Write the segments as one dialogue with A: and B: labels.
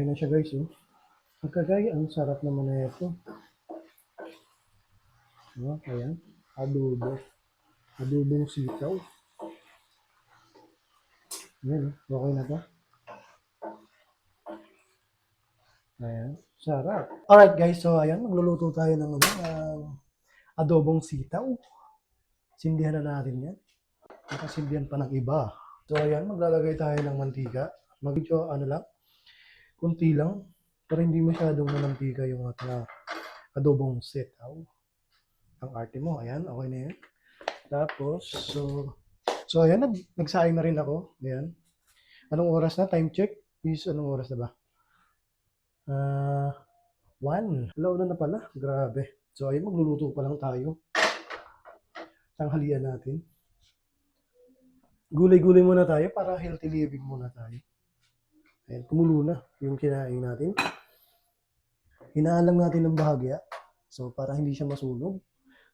A: Ayan na siya guys, oh. Pagkagaya, ang sarap naman na ito. Oh, ayan. Adobo. Adobong sitaw. Ayan, oh. Okay na to. Ayan. Sarap. Alright guys, so ayan. Magluluto tayo ng adobong sitaw. Sindihan na natin yan. Nakasindihan pa ng iba. So ayan, maglalagay tayo ng mantika. Medyo ano lang, kunti lang. Para hindi masyadong manantika yung ating adobong sitaw. Ang arte mo, ayan, okay na yan. Tapos, so ayan, nagsaing na rin ako. Ayan. Anong oras na? Time check? Is anong oras na ba? 1. Alauna na pala. Grabe. So ayun, magluluto pa lang tayo. Tanghalian natin. Gulay-gulay muna tayo para healthy living muna tayo. Ayan, kumulo na yung kinain natin. Hinaalang natin ng bahagya. So para hindi siya masunog.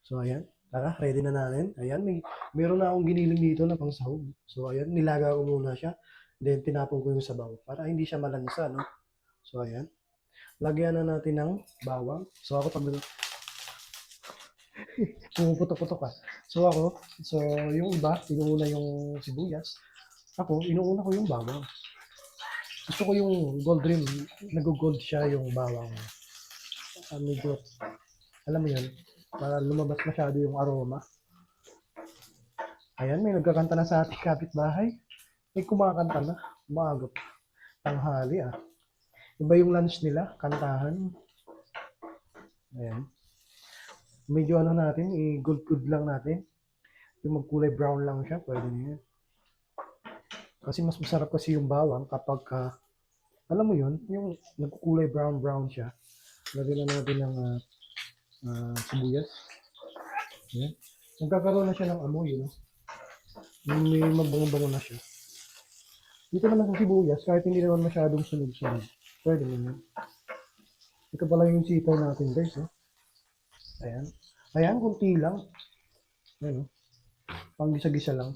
A: So ayan, tara, ready na natin. Ayan, meron na akong giniling dito na pang sahog. So ayan, nilaga ko muna siya. Then tinapon ko yung sabaw para hindi siya malansa, no? So ayan. Lagyan na natin ng bawang. So ako pag pumuputok-putok ka. So yung iba, inuuna yung sibuyas. Ako, inuuna ko yung bawang. Gusto ko yung gold rim, nag-gold siya yung bawang. Medyo, alam mo yun, para lumabas masyado yung aroma. Ayan, may nagkakanta na sa ating kapitbahay. May kumakanta na, umaga pa. Tanghali ah. Iba yung lunch nila, kantahan. Ayan. Medyo ano natin, i-gold lang natin. Yung magkulay brown lang siya, pwede na yan. Kasi mas masarap kasi yung bawang kapag, alam mo yun, yung nagkulay brown siya. Lagyan na natin ng sibuyas. Ayan. Nagkakaroon na siya ng amoy, no? May mabango-bango na siya. Dito naman sa sibuyas, kahit hindi naman masyadong sunog-sunog, pwede naman. Ito pala yung sitaw natin guys, no? Ayan. Ayan, kunti lang. Ayan, no? Pang gisa-gisa lang.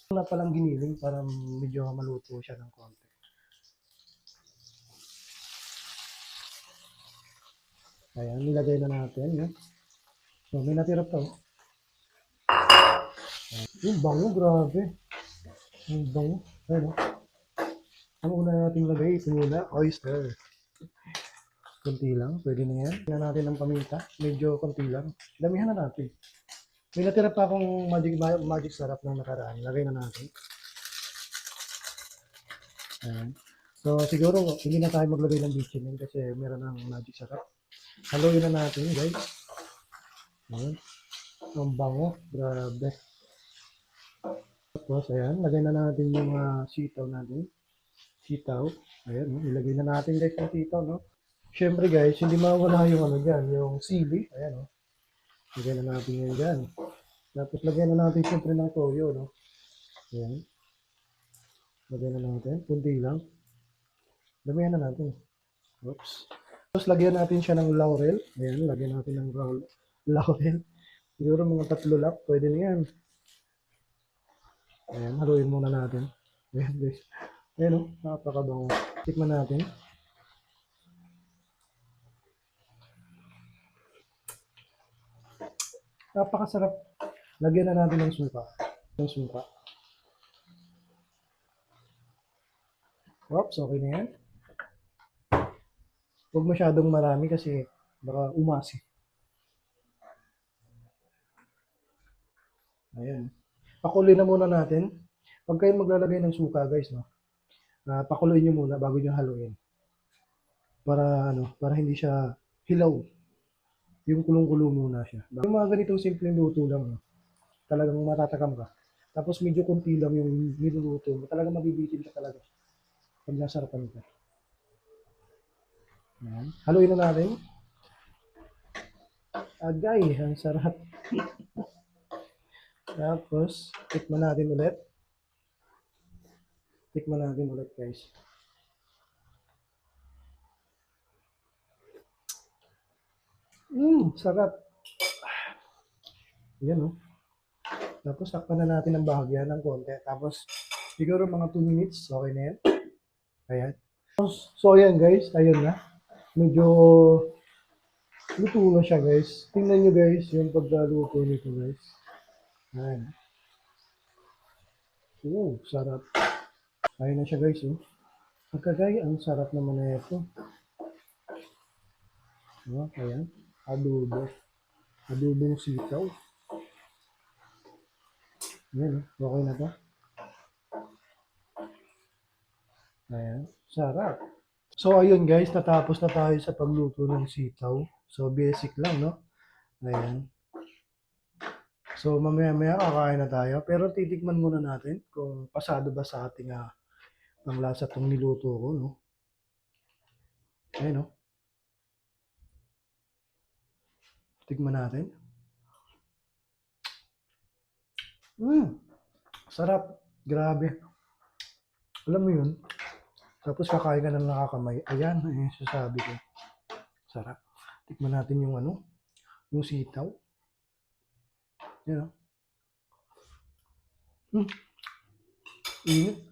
A: Wala palang giniling para medyo maluto siya ng konti. Ayan, nilagay na natin. No? So, may natira pa. Oh. Yung bango, grabe. Yung bango. Ayan, no? Ang una natin lagay, ito muna, oyster. Kunti lang, pwede na yan. Tingnan natin ng paminta. Medyo kunti lang. Damihan na natin. May natira pa akong magic sarap ng nakaraan. Lagay na natin. Ayan. So, siguro, hindi na tayo maglagay ng bitchin kasi meron ng magic sarap. Haluin na natin, guys. Ayan. Ang bango. Grabe. Tapos, ayan. Lagay na natin yung sitaw natin. Sitaw. Ayan. Ilagay na natin, guys, yung sitaw, no? Siyempre, guys, hindi mawala yung ano dyan, yung sili. Ayan, no? Lagay na natin yan dyan. Tapos, lagyan na natin siyempre ng toyo, no? Ayan. Lagyan na natin. Kunti lang. Damihan na natin. Oops. Tapos, lagyan natin siya ng laurel. Ayan, lagyan natin ng laurel. Siguro mga 3 lang. Pwede na yan. Ayan, haluin muna natin. Ayan, guys. Ayan, no? Napakabango. Tikman natin. Napakasarap. Lagyan na natin ng suka. Ng suka. Oops, okay na yan. Huwag masyadong marami kasi baka umasi. Ayan. Pakuloy na muna natin. Pag kayo maglalagay ng suka, guys, no? Pakuloy nyo muna bago nyo haluin. Para hindi siya hilaw. Yung kulong-kulo muna siya. Yung mga ganitong simpleng luto lang, no? Talagang matatakam ka. Tapos medyo konti lang yung niluluto mo. Talagang mabibitin ka talaga. Pag nasarapan ka. Ayan. Haluin na natin. Agay, ang sarap. Tapos, tikman natin ulit. Tikman natin ulit, guys. Sarap. Yan, no? Tapos, takpan na natin ng bahagya ng konti. Tapos, siguro mga 2 minutes, okay na yan. Ayan. So, ayan guys, ayun na. Medyo luto na siya guys. Tingnan nyo guys yung pagkaluto nito guys. Ayan. Sarap. Ayun na siya guys. Pagkagaya, ang sarap naman na ito. Ayan. Adobo. Adobong sitaw. Ayan. Okay na to. Ayan. Sarap. So, ayun guys, natapos na tayo sa pagluto ng sitaw. So, basic lang, no? Ayan. So, mamaya-maya kakain na tayo. Pero titikman muna natin kung pasado ba sa ating ang lasa itong niluto ko, no? Ayun, no? Tikman natin. Sarap. Grabe. Alam mo yun? Tapos kakain ka ng nakakamay. Ayan, sasabi ko. Sarap. Tikman natin yung yung sitaw. Yan, no? Init.